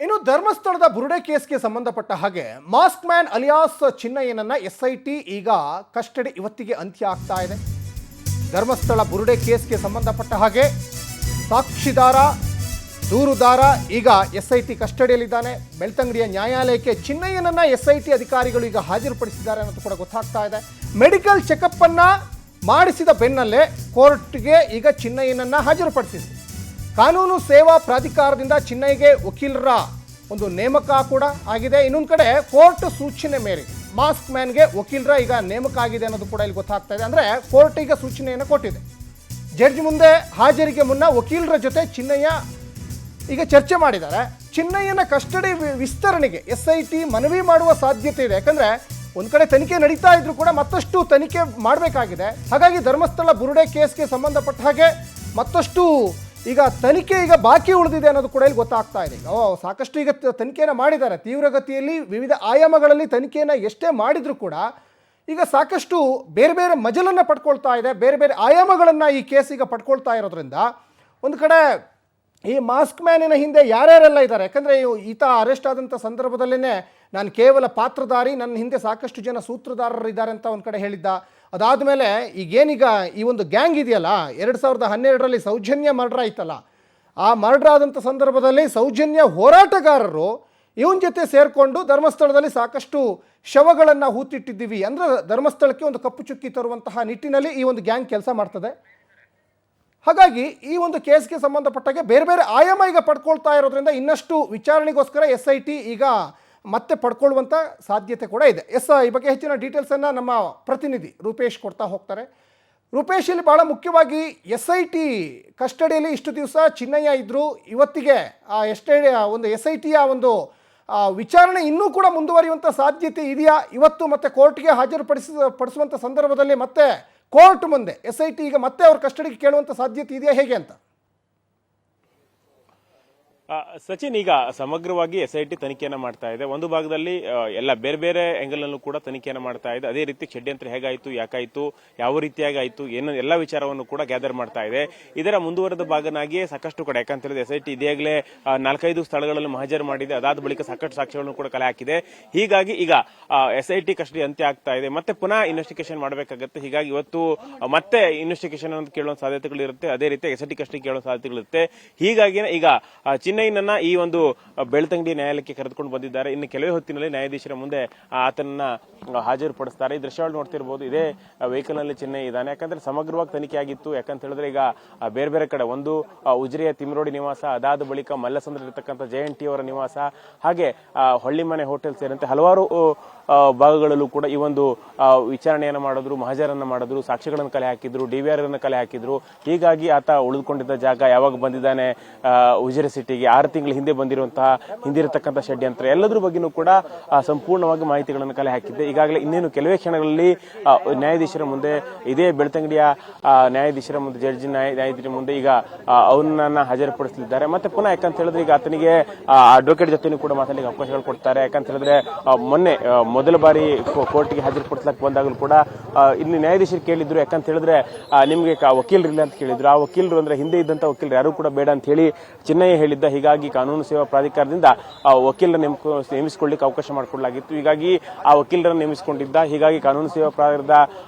ಇನ್ನು ಧರ್ಮಸ್ಥಳದ ಬುರುಡೆ ಕೇಸ್ಗೆ ಸಂಬಂಧಪಟ್ಟ ಹಾಗೆ ಮಾಸ್ಕ್ ಮ್ಯಾನ್ ಅಲಿಯಾಸ್ ಚಿನ್ನಯ್ಯನನ್ನ ಎಸ್ಐಟಿ ಈಗ ಕಸ್ಟಡಿ ಇವತ್ತಿಗೆ ಅಂತ್ಯ ಆಗ್ತಾ ಇದೆ. ಧರ್ಮಸ್ಥಳ ಬುರುಡೆ ಕೇಸ್ಗೆ ಸಂಬಂಧಪಟ್ಟ ಹಾಗೆ ಸಾಕ್ಷಿದಾರ ದೂರುದಾರ ಈಗ ಎಸ್ಐಟಿ ಕಸ್ಟಡಿಯಲ್ಲಿದ್ದಾನೆ. ಬೆಳ್ತಂಗಡಿಯ ನ್ಯಾಯಾಲಯಕ್ಕೆ ಚಿನ್ನಯ್ಯನನ್ನ ಎಸ್ಐಟಿ ಅಧಿಕಾರಿಗಳು ಈಗ ಹಾಜರುಪಡಿಸಿದ್ದಾರೆ ಅನ್ನೋದು ಕೂಡ ಗೊತ್ತಾಗ್ತಾ ಇದೆ. ಮೆಡಿಕಲ್ ಚೆಕಪ್ ಅನ್ನ ಮಾಡಿಸಿದ ಬೆನ್ನಲ್ಲೇ ಕೋರ್ಟ್ಗೆ ಈಗ ಚಿನ್ನಯ್ಯನನ್ನ ಹಾಜರುಪಡಿಸಿದ್ರು. ಕಾನೂನು ಸೇವಾ ಪ್ರಾಧಿಕಾರದಿಂದ ಚಿನ್ನಯ್ಯಗೆ ವಕೀಲರ ಒಂದು ನೇಮಕ ಕೂಡ ಆಗಿದೆ. ಇನ್ನೊಂದು ಕಡೆ ಕೋರ್ಟ್ ಸೂಚನೆ ಮೇರೆಗೆ ಮಾಸ್ಕ್ ಮ್ಯಾನ್ಗೆ ವಕೀಲರ ಈಗ ನೇಮಕ ಆಗಿದೆ ಅನ್ನೋದು ಕೂಡ ಇಲ್ಲಿ ಗೊತ್ತಾಗ್ತಾ ಇದೆ. ಅಂದರೆ ಕೋರ್ಟ್ ಈಗ ಸೂಚನೆಯನ್ನು ಕೊಟ್ಟಿದೆ. ಜಡ್ಜ್ ಮುಂದೆ ಹಾಜರಿಗೆ ಮುನ್ನ ವಕೀಲರ ಜೊತೆ ಚಿನ್ನಯ್ಯ ಈಗ ಚರ್ಚೆ ಮಾಡಿದ್ದಾರೆ. ಚಿನ್ನಯ್ಯನ ಕಸ್ಟಡಿ ವಿಸ್ತರಣೆಗೆ ಎಸ್ಐಟಿ ಮನವಿ ಮಾಡುವ ಸಾಧ್ಯತೆ ಇದೆ. ಯಾಕಂದರೆ ಒಂದು ಕಡೆ ತನಿಖೆ ನಡೀತಾ ಇದ್ರೂ ಕೂಡ ಮತ್ತಷ್ಟು ತನಿಖೆ ಮಾಡಬೇಕಾಗಿದೆ. ಹಾಗಾಗಿ ಧರ್ಮಸ್ಥಳ ಬುರುಡೆ ಕೇಸ್ಗೆ ಸಂಬಂಧಪಟ್ಟ ಹಾಗೆ ಮತ್ತಷ್ಟು ಈಗ ತನಿಖೆ ಈಗ ಬಾಕಿ ಉಳಿದಿದೆ ಅನ್ನೋದು ಕೂಡ ಇಲ್ಲಿ ಗೊತ್ತಾಗ್ತಾ ಇದೆ. ಸಾಕಷ್ಟು ಈಗ ತನಿಖೆಯನ್ನು ಮಾಡಿದ್ದಾರೆ. ತೀವ್ರಗತಿಯಲ್ಲಿ ವಿವಿಧ ಆಯಾಮಗಳಲ್ಲಿ ತನಿಖೆಯನ್ನು ಎಷ್ಟೇ ಮಾಡಿದರೂ ಕೂಡ ಈಗ ಸಾಕಷ್ಟು ಬೇರೆ ಬೇರೆ ಮಜಲನ್ನು ಪಡ್ಕೊಳ್ತಾ ಇದೆ. ಬೇರೆ ಬೇರೆ ಆಯಾಮಗಳನ್ನು ಈ ಕೇಸ್ ಈಗ ಪಡ್ಕೊಳ್ತಾ ಇರೋದ್ರಿಂದ ಒಂದು ಕಡೆ ಈ ಮಾಸ್ಕ್ ಮ್ಯಾನಿನ ಹಿಂದೆ ಯಾರ್ಯಾರೆಲ್ಲ ಇದ್ದಾರೆ, ಯಾಕಂದರೆ ಈತ ಅರೆಸ್ಟ್ ಆದಂಥ ಸಂದರ್ಭದಲ್ಲೇ ನಾನು ಕೇವಲ ಪಾತ್ರಧಾರಿ, ನನ್ನ ಹಿಂದೆ ಸಾಕಷ್ಟು ಜನ ಸೂತ್ರಧಾರರಿದ್ದಾರೆ ಅಂತ ಒಂದು ಕಡೆ ಹೇಳಿದ್ದ. ಅದಾದಮೇಲೆ ಈಗೇನೀಗ ಈ ಒಂದು ಗ್ಯಾಂಗ್ ಇದೆಯಲ್ಲ, 2012ರಲ್ಲಿ ಸೌಜನ್ಯ ಮರ್ಡರ್ ಆಯ್ತಲ್ಲ, ಆ ಮರ್ಡರ್ ಆದಂಥ ಸಂದರ್ಭದಲ್ಲಿ ಸೌಜನ್ಯ ಹೋರಾಟಗಾರರು ಇವನ ಜೊತೆ ಸೇರಿಕೊಂಡು ಧರ್ಮಸ್ಥಳದಲ್ಲಿ ಸಾಕಷ್ಟು ಶವಗಳನ್ನು ಹೂತಿಟ್ಟಿದ್ದೀವಿ ಅಂದರೆ ಧರ್ಮಸ್ಥಳಕ್ಕೆ ಒಂದು ಕಪ್ಪು ಚುಕ್ಕಿ ತರುವಂತಹ ನಿಟ್ಟಿನಲ್ಲಿ ಈ ಒಂದು ಗ್ಯಾಂಗ್ ಕೆಲಸ ಮಾಡ್ತದೆ. ಹಾಗಾಗಿ ಈ ಒಂದು ಕೇಸ್ಗೆ ಸಂಬಂಧಪಟ್ಟಾಗೆ ಬೇರೆ ಬೇರೆ ಆಯಾಮ ಈಗ ಪಡ್ಕೊಳ್ತಾ ಇರೋದ್ರಿಂದ ಇನ್ನಷ್ಟು ವಿಚಾರಣೆಗೋಸ್ಕರ ಎಸ್ಐಟಿ ಈಗ ಮತ್ತೆ ಪಡ್ಕೊಳ್ಳುವಂಥ ಸಾಧ್ಯತೆ ಕೂಡ ಇದೆ. ಈ ಬಗ್ಗೆ ಹೆಚ್ಚಿನ ಡೀಟೇಲ್ಸನ್ನು ನಮ್ಮ ಪ್ರತಿನಿಧಿ ರೂಪೇಶ್ ಕೊಡ್ತಾ ಹೋಗ್ತಾರೆ. ರೂಪೇಶ್, ಇಲ್ಲಿ ಭಾಳ ಮುಖ್ಯವಾಗಿ ಎಸ್ಐಟಿ ಕಸ್ಟಡಿಯಲ್ಲಿ ಇಷ್ಟು ದಿವಸ ಚಿನ್ನಯ್ಯ ಇದ್ದರು. ಇವತ್ತಿಗೆ ಒಂದು ಎಸ್ಐಟಿಯ ಒಂದು ವಿಚಾರಣೆ ಇನ್ನೂ ಕೂಡ ಮುಂದುವರಿಯುವಂಥ ಸಾಧ್ಯತೆ ಇದೆಯಾ? ಇವತ್ತು ಮತ್ತೆ ಕೋರ್ಟ್ಗೆ ಪಡಿಸುವಂಥ ಸಂದರ್ಭದಲ್ಲಿ ಮತ್ತೆ ಕೋರ್ಟ್ ಮುಂದೆ ಎಸ್ಐಟಿ ಈಗ ಮತ್ತೆ ಅವ್ರ ಕಸ್ಟಡಿಗೆ ಕೇಳುವಂಥ ಸಾಧ್ಯತೆ ಇದೆಯಾ, ಹೇಗೆ ಅಂತ? ಸಚಿನ್, ಈಗ ಸಮಗ್ರವಾಗಿ ಎಸ್ಐಟಿ ತನಿಖೆಯನ್ನು ಮಾಡ್ತಾ ಇದೆ. ಒಂದು ಭಾಗದಲ್ಲಿ ಎಲ್ಲ ಬೇರೆ ಬೇರೆ ಆಂಗಲ್ ನಲ್ಲೂ ಕೂಡ ತನಿಖೆಯನ್ನು ಮಾಡ್ತಾ ಇದೆ. ಅದೇ ರೀತಿ ಷಡ್ಯಂತ್ರ ಹೇಗಾಯಿತು, ಯಾಕಾಯಿತು, ಯಾವ ರೀತಿಯಾಗಿ ಆಯಿತು, ಏನು ಎಲ್ಲ ವಿಚಾರವನ್ನು ಕೂಡ ಗ್ಯಾದರ್ ಮಾಡ್ತಾ ಇದೆ. ಇದರ ಮುಂದುವರೆದ ಭಾಗನಾಗಿಯೇ ಸಾಕಷ್ಟು ಕಡೆ, ಯಾಕಂತ ಹೇಳಿದ್ರೆ ಎಸ್ಐಟಿ ಇದಾಗಲೇ 4-5 ಸ್ಥಳಗಳಲ್ಲಿ ಹಾಜರು ಮಾಡಿದೆ. ಅದಾದ ಬಳಿಕ ಸಾಕಷ್ಟು ಸಾಕ್ಷ್ಯಗಳನ್ನು ಕೂಡ ಕಲೆ ಹಾಕಿದೆ. ಹೀಗಾಗಿ ಈಗ ಎಸ್ಐಟಿ ಕಸ್ಟಡಿ ಅಂತ್ಯ ಆಗ್ತಾ ಇದೆ. ಮತ್ತೆ ಪುನಃ ಇನ್ವೆಸ್ಟಿಗೇಷನ್ ಮಾಡಬೇಕಾಗುತ್ತೆ. ಹೀಗಾಗಿ ಇವತ್ತು ಮತ್ತೆ ಇನ್ವೆಸ್ಟಿಗೇಷನ್ ಅಂತ ಕೇಳುವ ಸಾಧ್ಯತೆಗಳಿರುತ್ತೆ. ಅದೇ ರೀತಿ ಎಸ್ಐಟಿ ಕಸ್ಟಡಿ ಕೇಳುವ ಸಾಧ್ಯತೆಗಳಿರುತ್ತೆ. ಹೀಗಾಗಿ ಈಗ ಚಿನ್ನಯ್ಯನನ್ನ ಈ ಒಂದು ಬೆಳ್ತಂಗಡಿ ನ್ಯಾಯಾಲಯಕ್ಕೆ ಕರೆದುಕೊಂಡು ಬಂದಿದ್ದಾರೆ. ಇನ್ನು ಕೆಲವೇ ಹೊತ್ತಿನಲ್ಲಿ ನ್ಯಾಯಾಧೀಶರ ಮುಂದೆ ಆತನನ್ನ ಹಾಜರುಪಡಿಸ್ತಾರೆ. ಈ ದೃಶ್ಯಗಳು ನೋಡ್ತಿರ್ಬೋದು. ಇದೇ ವೆಹಿಕಲ್ ನಲ್ಲಿ ಚಿನ್ನಯ್ಯ ಇದ್ದಾನೆ. ಯಾಕಂದ್ರೆ ಸಮಗ್ರವಾಗಿ ತನಿಖೆ ಆಗಿತ್ತು. ಯಾಕಂತ ಹೇಳಿದ್ರೆ ಈಗ ಬೇರೆ ಬೇರೆ ಕಡೆ ಒಂದು ಉಜಿರೆಯ ತಿಮ್ರೋಡಿ ನಿವಾಸ, ಅದಾದ ಬಳಿಕ ಮಲ್ಲಸಂದ್ರ ಇರತಕ್ಕಂಥ ಜಯಂತಿ ಅವರ ನಿವಾಸ, ಹಾಗೆ ಹೊಳ್ಳಿಮನೆ ಹೋಟೆಲ್ ಸೇರಿದಂತೆ ಹಲವಾರು ಭಾಗಗಳಲ್ಲೂ ಕೂಡ ಈ ಒಂದು ವಿಚಾರಣೆಯನ್ನು ಮಾಡಿದ್ರು, ಮಹಜರನ್ನ ಮಾಡಿದ್ರು, ಸಾಕ್ಷ್ಯಗಳನ್ನು ಕಲೆ ಹಾಕಿದ್ರು, ಡಿವಿಆರ್ ಅನ್ನು ಕಲೆ ಹಾಕಿದ್ರು. ಹೀಗಾಗಿ ಆತ ಉಳಿದುಕೊಂಡಿದ್ದ ಜಾಗ, ಯಾವಾಗ ಬಂದಿದ್ದಾನೆ ಉಜಿರೆ ಸಿಟಿಗೆ, 6 ತಿಂಗಳ ಹಿಂದೆ ಬಂದಿರುವಂತಹ ಹಿಂದಿರತಕ್ಕಂಥ ಷಡ್ಯಂತ್ರ ಎಲ್ಲದ್ರ ಬಗ್ಗೆನೂ ಕೂಡ ಸಂಪೂರ್ಣವಾಗಿ ಮಾಹಿತಿಗಳನ್ನು ಕಲೆ ಹಾಕಿದ್ದೆ. ಈಗಾಗಲೇ ಇನ್ನೇನು ಕೆಲವೇ ಕ್ಷಣಗಳಲ್ಲಿ ನ್ಯಾಯಾಧೀಶರ ಮುಂದೆ, ಇದೇ ಬೆಳ್ತಂಗಡಿಯ ನ್ಯಾಯಾಧೀಶರ ಮುಂದೆ, ಜಡ್ಜಿ ನ್ಯಾಯಾಧೀಶರ ಮುಂದೆ ಈಗ ಅವನನ್ನ ಹಾಜರುಪಡಿಸಲಿದ್ದಾರೆ. ಮತ್ತೆ ಪುನಃ ಯಾಕಂತ ಹೇಳಿದ್ರೆ ಈಗ ಆತನಿಗೆ ಅಡ್ವೊಕೇಟ್ ಜೊತೆನೂ ಕೂಡ ಮಾತಾಡಲಿಕ್ಕೆ ಅವಕಾಶಗಳು ಕೊಡ್ತಾರೆ. ಯಾಕಂತ ಹೇಳಿದ್ರೆ ಮೊನ್ನೆ ಮೊದಲ ಬಾರಿ ಕೋರ್ಟ್ಗೆ ಹಾಜರುಪಡಿಸಲಿಕ್ಕೆ ಬಂದಾಗಲೂ ಕೂಡ ಇಲ್ಲಿ ನ್ಯಾಯಾಧೀಶರು ಕೇಳಿದ್ರು, ಯಾಕಂತ ಹೇಳಿದ್ರೆ ನಿಮಗೆ ವಕೀಲರಿಲ್ಲ ಅಂತ ಕೇಳಿದ್ರು. ಆ ವಕೀಲರು ಅಂದ್ರೆ ಹಿಂದೆ ಇದ್ದಂತ ವಕೀಲರು ಯಾರು ಕೂಡ ಬೇಡ ಅಂತ ಹೇಳಿ ಚಿನ್ನಯ್ಯ ಹೇಳಿದ್ದ. ಹೀಗಾಗಿ ಕಾನೂನು ಸೇವಾ ಪ್ರಾಧಿಕಾರದಿಂದ ವಕೀಲರ ನೇಮಿಸಿಕೊಳ್ಳಿಕ್ಕೆ ಅವಕಾಶ ಮಾಡಿಕೊಡಲಾಗಿತ್ತು. ಹೀಗಾಗಿ ಆ ವಕೀಲರನ್ನು ನೇಮಿಸಿಕೊಂಡಿದ್ದ. ಹೀಗಾಗಿ ಕಾನೂನು ಸೇವಾ ಪ್ರಾಧಿಕಾರದ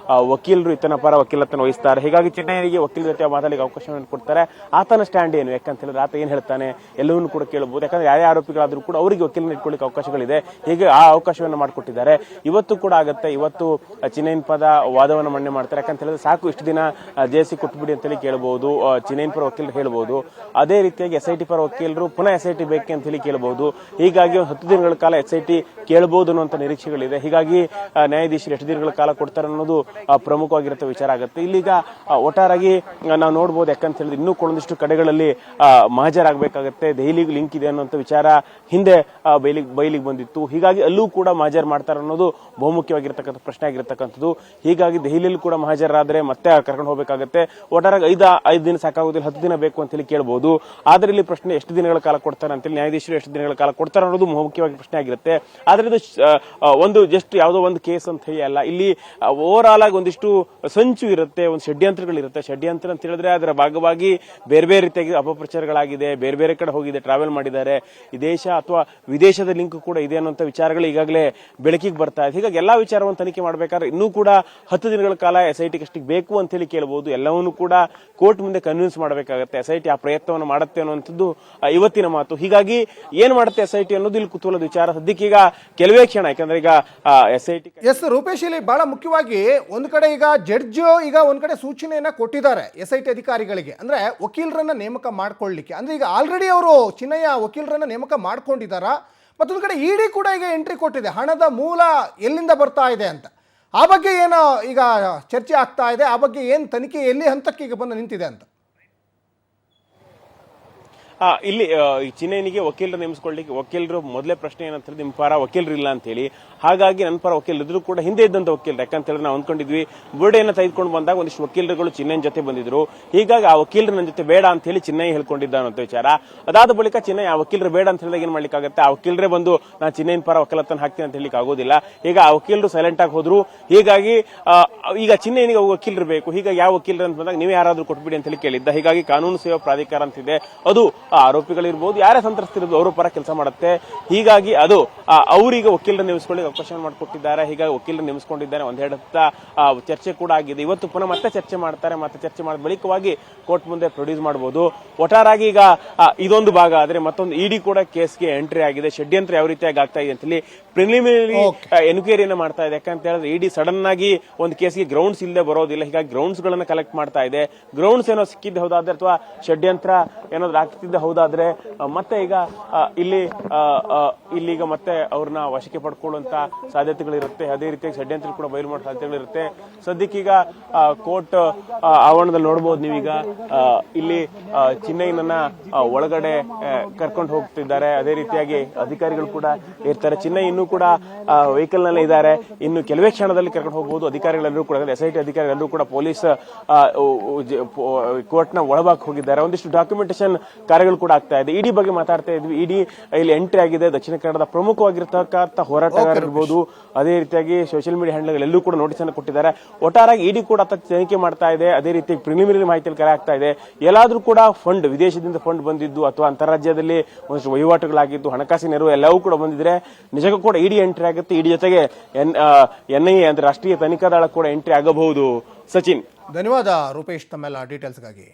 ವಕೀಲರು ಇತನ ಪರ ವಕೀಲತನ ವಹಿಸ್ತಾರೆ. ಹೀಗಾಗಿ ಚಿನ್ನಯ್ಯನಿಗೆ ವಕೀಲರ ಜೊತೆ ಮಾತಾಡಲಿಕ್ಕೆ ಅವಕಾಶವನ್ನು ಕೊಡ್ತಾರೆ. ಆತನ ಸ್ಟ್ಯಾಂಡ್ ಏನು, ಯಾಕಂತ ಹೇಳಿದ್ರೆ ಆತ ಏನ್ ಹೇಳ್ತಾನೆ ಎಲ್ಲವನ್ನೂ ಕೂಡ ಕೇಳಬಹುದು. ಯಾಕಂದ್ರೆ ಯಾರೇ ಆರೋಪಿಗಳಾದ್ರೂ ಕೂಡ ಅವರಿಗೆ ವಕೀಲನ ಇಟ್ಕೊಳ್ಳಿಕ್ಕೆ ಅವಕಾಶಗಳಿದೆ. ಹೀಗೆ ಆ ಅವಕಾಶವನ್ನು ಮಾಡಿಕೊಟ್ಟಿದ್ದಾರೆ. ಇವತ್ತು ಕೂಡ ಆಗುತ್ತೆ. ಇವತ್ತು ಚಿನ್ನಯ್ಯನ ಪದ ವಾದವನ್ನು ಮನ್ನಣೆ ಮಾಡ್ತಾರೆ. ಯಾಕಂತ ಹೇಳಿದ್ರೆ ಸಾಕು, ಇಷ್ಟು ದಿನ ಜೆಸಿ ಕೊಟ್ಬಿಡಿ ಅಂತೇಳಿ ಕೇಳಬಹುದು, ಚಿನ್ನಯ್ಯನ ಪರ ವಕೀಲರು ಹೇಳ್ಬಹುದು. ಅದೇ ರೀತಿಯಾಗಿ ಎಸ್ಐಟಿ ಪರ ವಕೀಲರು ಪುನಃ ಎಸ್ಐಟಿ ಬೇಕೆ ಅಂತ ಹೇಳಿ ಕೇಳಬಹುದು. ಹೀಗಾಗಿ 10 ದಿನಗಳ ಕಾಲ ಎಸ್ಐಟಿ ಕೇಳಬಹುದು ಅನ್ನುವಂಥ ನಿರೀಕ್ಷೆಗಳಿದೆ. ಹೀಗಾಗಿ ನ್ಯಾಯಾಧೀಶರು ಎಷ್ಟು ದಿನಗಳ ಕಾಲ ಕೊಡ್ತಾರೆ ಅನ್ನೋದು ಪ್ರಮುಖವಾಗಿರುತ್ತೆ ವಿಚಾರ ಆಗುತ್ತೆ. ಇಲ್ಲಿಗ ಒಟ್ಟಾರಾಗಿ ನಾವು ನೋಡಬಹುದು. ಯಾಕಂತ ಹೇಳಿದ್ರೆ ಇನ್ನೂ ಕೆಲವೊಂದಿಷ್ಟು ಕಡೆಗಳಲ್ಲಿ ಹಾಜರಾಗಬೇಕಾಗುತ್ತೆ. ದೆಹಲಿಗೆ ಲಿಂಕ್ ಇದೆ ಅನ್ನುವಂಥ ವಿಚಾರ ಹಿಂದೆ ಬಯಲಿಗೆ ಬಂದಿತ್ತು. ಹೀಗಾಗಿ ಅಲ್ಲೂ ಕೂಡ ಹಾಜರು ಮಾಡ್ತಾರೆ ಅನ್ನೋದು ಬಹುಮುಖ್ಯವಾಗಿರ್ತಕ್ಕಂಥ ಪ್ರಶ್ನೆ ಆಗಿರ್ತಕ್ಕಂಥದ್ದು. ಹೀಗಾಗಿ ದೆಹಲಿಯಲ್ಲಿ ಕೂಡ ಹಾಜರಾದ್ರೆ ಮತ್ತೆ ಕರ್ಕೊಂಡು ಹೋಗಬೇಕಾಗುತ್ತೆ. ಒಟ್ಟಾರೆ 5 ದಿನ ಸಾಕಾಗೋದಿಲ್ಲ, 10 ದಿನ ಬೇಕು ಅಂತ ಹೇಳಿ ಕೇಳಬಹುದು. ಆದ್ರೆ ಇಲ್ಲಿ ಪ್ರಶ್ನೆ ಎಷ್ಟು ದಿನ ದಿನಗಳ ಕಾಲ ಕೊಡ್ತಾರೆ ಅಂತೇಳಿ, ನ್ಯಾಯಾಧೀಶರು ಎಷ್ಟು ದಿನಗಳ ಕಾಲ ಕೊಡ್ತಾರೆ ಅನ್ನೋದು ಮುಖ್ಯವಾಗಿ ಪ್ರಶ್ನೆ ಆಗಿರುತ್ತೆ. ಆದ್ರೆ ಇದು ಒಂದು ಜಸ್ಟ್ ಯಾವುದೋ ಒಂದು ಕೇಸ್ ಅಂತ ಹೇಳಿ ಅಲ್ಲ, ಇಲ್ಲಿ ಓವರ್ ಆಲ್ ಆಗಿ ಒಂದಿಷ್ಟು ಸಂಚು ಇರುತ್ತೆ, ಒಂದು ಷಡ್ಯಂತ್ರಗಳಿರುತ್ತೆ. ಷಡ್ಯಂತ್ರ ಅಂತ ಹೇಳಿದ್ರೆ ಅದರ ಭಾಗವಾಗಿ ಬೇರೆ ಬೇರೆ ರೀತಿಯಾಗಿ ಅಪಪ್ರಚಾರಗಳಾಗಿದೆ, ಬೇರೆ ಬೇರೆ ಕಡೆ ಹೋಗಿದೆ, ಟ್ರಾವೆಲ್ ಮಾಡಿದ್ದಾರೆ, ಈ ದೇಶ ಅಥವಾ ವಿದೇಶದ ಲಿಂಕ್ ಕೂಡ ಇದೆ ಅನ್ನುವಂಥ ವಿಚಾರಗಳು ಈಗಾಗಲೇ ಬೆಳಕಿಗೆ ಬರ್ತಾ ಇದೆ. ಹೀಗಾಗಿ ಎಲ್ಲಾ ವಿಚಾರವನ್ನು ತನಿಖೆ ಮಾಡಬೇಕಾದ್ರೆ ಇನ್ನೂ ಕೂಡ 10 ದಿನಗಳ ಕಾಲ SIT ಕಷ್ಟಿಗೆ ಬೇಕು ಅಂತ ಹೇಳಿ ಕೇಳಬಹುದು. ಎಲ್ಲವನ್ನೂ ಕೂಡ ಕೋರ್ಟ್ ಮುಂದೆ ಕನ್ವಿನ್ಸ್ ಮಾಡಬೇಕಾಗುತ್ತೆ. SIT ಆ ಪ್ರಯತ್ನವನ್ನು ಮಾಡುತ್ತೆ ಅನ್ನುವಂಥದ್ದು ಇವತ್ತಿನ ಮಾತು. ಹೀಗಾಗಿ ಏನ್ ಮಾಡುತ್ತೆ SIT ಅನ್ನೋದು ಇಲ್ಲಿ ಕುತೂಹಲದ ವಿಚಾರ. ಸದ್ಯಕ್ಕೀಗ ಕೆಲವೇ ಕ್ಷಣ, ಯಾಕಂದ್ರೆ ಈಗ SIT ರೂಪೇಶ್, ಇಲ್ಲಿ ಬಹಳ ಮುಖ್ಯವಾಗಿ ಒಂದು ಕಡೆ ಈಗ ಜಡ್ಜ್ ಈಗ ಒಂದ್ ಕಡೆ ಸೂಚನೆಯನ್ನ ಕೊಟ್ಟಿದ್ದಾರೆ SIT ಅಧಿಕಾರಿಗಳಿಗೆ, ಅಂದ್ರೆ ವಕೀಲರನ್ನ ನೇಮಕ ಮಾಡ್ಕೊಳ್ಳಿಕ್ಕೆ. ಅಂದ್ರೆ ಈಗ ಆಲ್ರೆಡಿ ಅವರು ಚಿನ್ನಯ್ಯ ವಕೀಲರನ್ನ ನೇಮಕ ಮಾಡ್ಕೊಂಡಿದ್ದಾರ. ಮತ್ತೊಂದು ಕಡೆ ಇಡಿ ಕೂಡ ಈಗ ಎಂಟ್ರಿ ಕೊಟ್ಟಿದೆ, ಹಣದ ಮೂಲ ಎಲ್ಲಿಂದ ಬರ್ತಾ ಇದೆ ಅಂತ. ಆ ಬಗ್ಗೆ ಏನೋ ಈಗ ಚರ್ಚೆ ಆಗ್ತಾ ಇದೆ, ಆ ಬಗ್ಗೆ ಏನು ತನಿಖೆ ಎಲ್ಲಿ ಹಂತಕ್ಕೆ ಈಗ ಬಂದು ನಿಂತಿದೆ ಅಂತ. ಇಲ್ಲಿ ಚಿನ್ನಯ್ಯನಿಗೆ ವಕೀಲರು ನೇಮಿಸಿಕೊಳ್ಳಿಕ್ಕೆ ವಕೀಲರು ಮೊದಲೇ ಪ್ರಶ್ನೆ ಏನಂತ ನಿಮ್ಮ ಪರ ವಕೀಲರು ಇಲ್ಲ ಅಂತ ಹೇಳಿ. ಹಾಗಾಗಿ ನನ್ನ ಪರ ವಕೀಲರು ಇದ್ರು ಕೂಡ ಹಿಂದೆ ಇದ್ದಂತ ವಕೀಲರು, ಯಾಕಂತ ಹೇಳಿದ್ರೆ ನಾವು ಅಂದ್ಕೊಂಡಿದ್ವಿ ಬುರುಡೆಯನ್ನು ತೆಗೆದುಕೊಂಡು ಬಂದಾಗ ಒಂದಿಷ್ಟು ವಕೀಲರುಗಳು ಚಿನ್ನಯ್ಯನ ಜೊತೆ ಬಂದಿದ್ರು. ಹೀಗಾಗಿ ಆ ವಕೀಲರು ನನ್ನ ಜೊತೆ ಬೇಡ ಅಂತ ಹೇಳಿ ಚಿನ್ನಯ್ಯ ಹೇಳ್ಕೊಂಡಿದ್ದ ಅನ್ನೋ ವಿಚಾರ. ಅದಾದ ಬಳಿಕ ಚಿನ್ನಯ್ಯ ಆ ವಕೀಲರು ಬೇಡ ಅಂತ ಹೇಳಿದಾಗ ಏನ್ ಮಾಡ್ಲಿಕ್ಕಾಗತ್ತೆ, ಆ ವಕೀಲರೇ ಬಂದು ನಾನು ಚಿನ್ನಯ್ಯನ ಪರ ವಕೀಲತನ ಹಾಕ್ತೀನಿ ಅಂತ ಹೇಳಿಕ್ ಆಗೋದಿಲ್ಲ. ಈಗ ಆ ವಕೀಲರು ಸೈಲೆಂಟ್ ಆಗಿ ಹೋದ್ರು. ಹೀಗಾಗಿ ಈಗ ಚಿನ್ನಯ್ಯನಿಗೆ ವಕೀಲರು ಬೇಕು. ಹೀಗಾಗಿ ಯಾವ ವಕೀಲರು ಅಂತ ಬಂದಾಗ ನೀವು ಯಾರಾದ್ರೂ ಕೊಟ್ಬಿಡಿ ಅಂತ ಹೇಳಿ ಕೇಳಿದ್ದ. ಹೀಗಾಗಿ ಕಾನೂನು ಸೇವಾ ಪ್ರಾಧಿಕಾರ ಅಂತಿದೆ, ಅದು ಆರೋಪಿಗಳಿರ್ಬೋದು, ಯಾರೇ ಸಂತ್ರಸ್ತರಿರ್ಬೋದು, ಅವರ ಪರ ಕೆಲಸ ಮಾಡುತ್ತೆ. ಹೀಗಾಗಿ ಅದು ಅವರಿಗೆ ವಕೀಲರ ನೇಮಿಸಿಕೊಳ್ಳಿ ಅವಕಾಶ ಮಾಡಿಕೊಟ್ಟಿದ್ದಾರೆ. ಹೀಗಾಗಿ ವಕೀಲರು ನೇಮಿಸಿಕೊಂಡಿದ್ದಾರೆ. ಒಂದೆರಡು ಚರ್ಚೆ ಕೂಡ ಆಗಿದೆ. ಇವತ್ತು ಪುನಃ ಮತ್ತೆ ಚರ್ಚೆ ಮಾಡ್ತಾರೆ. ಮತ್ತೆ ಚರ್ಚೆ ಮಾಡಿದ ಬಳಿಕವಾಗಿ ಕೋರ್ಟ್ ಮುಂದೆ ಪ್ರೊಡ್ಯೂಸ್ ಮಾಡಬಹುದು. ಒಟ್ಟಾರಾಗಿ ಈಗ ಇದೊಂದು ಭಾಗ ಆದ್ರೆ ಮತ್ತೊಂದು ಇಡಿ ಕೂಡ ಕೇಸ್ಗೆ ಎಂಟ್ರಿ ಆಗಿದೆ. ಷಡ್ಯಂತ್ರ ಯಾವ ರೀತಿಯಾಗಿ ಆಗ್ತಾ ಇದೆ ಅಂತ ಹೇಳಿ ಪ್ರಿಲಿಮಿನರಿ ಎನ್ಕ್ವೈರಿಯನ್ನು ಮಾಡ್ತಾ ಇದೆ. ಯಾಕಂತ ಹೇಳಿದ್ರೆ ಇಡಿ ಸಡನ್ ಆಗಿ ಒಂದು ಕೇಸ್ಗೆ ಗ್ರೌಂಡ್ಸ್ ಇಲ್ಲದೆ ಬರೋದಿಲ್ಲ. ಹೀಗಾಗಿ ಗ್ರೌಂಡ್ಸ್ ಗಳನ್ನ ಕಲೆಕ್ಟ್ ಮಾಡ್ತಾ ಇದೆ. ಗ್ರೌಂಡ್ಸ್ ಏನೋ ಸಿಕ್ಕಿದ್ದೆ ಹೌದಾದ್ರೆ ಅಥವಾ ಷಡ್ಯಂತ್ರ ಏನಾದ್ರು ಆಗ್ತಿದ್ದೆ ಹೌದಾದ್ರೆ ಮತ್ತೆ ಈಗ ಇಲ್ಲಿಗ ಮತ್ತೆ ಅವ್ರನ್ನ ವಶಕ್ಕೆ ಪಡ್ಕೊಳ್ಳುವಂತ ಸಾಧ್ಯತೆಗಳಿರುತ್ತೆ. ಅದೇ ರೀತಿಯಾಗಿ ಷಡ್ಯಂತ್ರ ಕೂಡ ಬಯಲು ಮಾಡೋ ಸಾಧ್ಯತೆಗಳಿರುತ್ತೆ. ಸದ್ಯಕ್ಕೀಗ ಕೋರ್ಟ್ ಆವರಣದಲ್ಲಿ ನೋಡಬಹುದು ನೀವೀಗ ಇಲ್ಲಿ ಚಿನ್ನಯ್ಯನನ್ನ ಒಳಗಡೆ ಕರ್ಕೊಂಡು ಹೋಗ್ತಿದ್ದಾರೆ. ಅದೇ ರೀತಿಯಾಗಿ ಅಧಿಕಾರಿಗಳು ಕೂಡ ಇರ್ತಾರೆ. ಚಿನ್ನಯ್ಯ ಇನ್ನೂ ಕೂಡ ವೆಹಿಕಲ್ ನಲ್ಲೇ ಇದ್ದಾರೆ. ಇನ್ನು ಕೆಲವೇ ಕ್ಷಣದಲ್ಲಿ ಕರ್ಕೊಂಡು ಹೋಗಬಹುದು. ಅಧಿಕಾರಿಗಳೆಲ್ಲರೂ ಕೂಡ SIT ಅಧಿಕಾರಿಗಳೆಲ್ಲರೂ ಕೂಡ ಪೊಲೀಸ್ ಕೋರ್ಟ್ ನ ಒಳಭಾಗಕ್ಕೆ ಹೋಗಿದ್ದಾರೆ. ಒಂದಿಷ್ಟು ಡಾಕ್ಯುಮೆಂಟೇಶನ್ ಕಾರ್ಯಗಳು ಕೂಡ ಆಗ್ತಾ ಇದೆ. ಇಡಿ ಬಗ್ಗೆ ಮಾತಾಡ್ತಾ ಇದ್ವಿ. ಇಡಿ ಇಲ್ಲಿ ಎಂಟ್ರಿ ಆಗಿದೆ. ದಕ್ಷಿಣ ಕನ್ನಡದ ಪ್ರಮುಖವಾಗಿರ್ತಕ್ಕಂಥ ಹೋರಾಟಗಾರರಿರ್ಬೋದು, ಅದೇ ರೀತಿಯಾಗಿ ಸೋಷಿಯಲ್ ಮೀಡಿಯಾ ಹ್ಯಾಂಡಲ್ಗಳೆಲ್ಲೂ ಕೂಡ ನೋಟಿಸ್ ಅನ್ನು ಕೊಟ್ಟಿದ್ದಾರೆ. ಒಟ್ಟಾರಾಗಿ ಇಡಿ ಕೂಡ ತನಿಖೆ ಮಾಡ್ತಾ ಇದೆ. ಅದೇ ರೀತಿ ಪ್ರಿಲಿಮಿನರಿ ಮಾಹಿತಿಯಲ್ಲಿ ಕರೆ ಆಗ್ತಾ ಇದೆ. ಎಲ್ಲಾದ್ರೂ ಕೂಡ ಫಂಡ್ ವಿದೇಶದಿಂದ ಫಂಡ್ ಬಂದಿದ್ದು ಅಥವಾ ಅಂತಾರಾಜ್ಯದಲ್ಲಿ ಒಂದಷ್ಟು ವಹಿವಾಟುಗಳಾಗಿದ್ದು, ಹಣಕಾಸಿನ ನೆರವು ಎಲ್ಲವೂ ಕೂಡ ಬಂದಿದ್ರೆ ನಿಜಕ್ಕೂ ಕೂಡ ಇಡಿ ಎಂಟ್ರಿ ಆಗುತ್ತೆ. ಇಡಿ ಜೊತೆಗೆ NIA ಅಂದ್ರೆ ರಾಷ್ಟ್ರೀಯ ತನಿಖಾ ದಳ ಕೂಡ ಎಂಟ್ರಿ ಆಗಬಹುದು. ಸಚಿನ್, ಧನ್ಯವಾದ ರೂಪೇಶ್ ತಮ್ಮೆಲ್ಲ ಡೀಟೇಲ್ಸ್ಗಾಗಿ.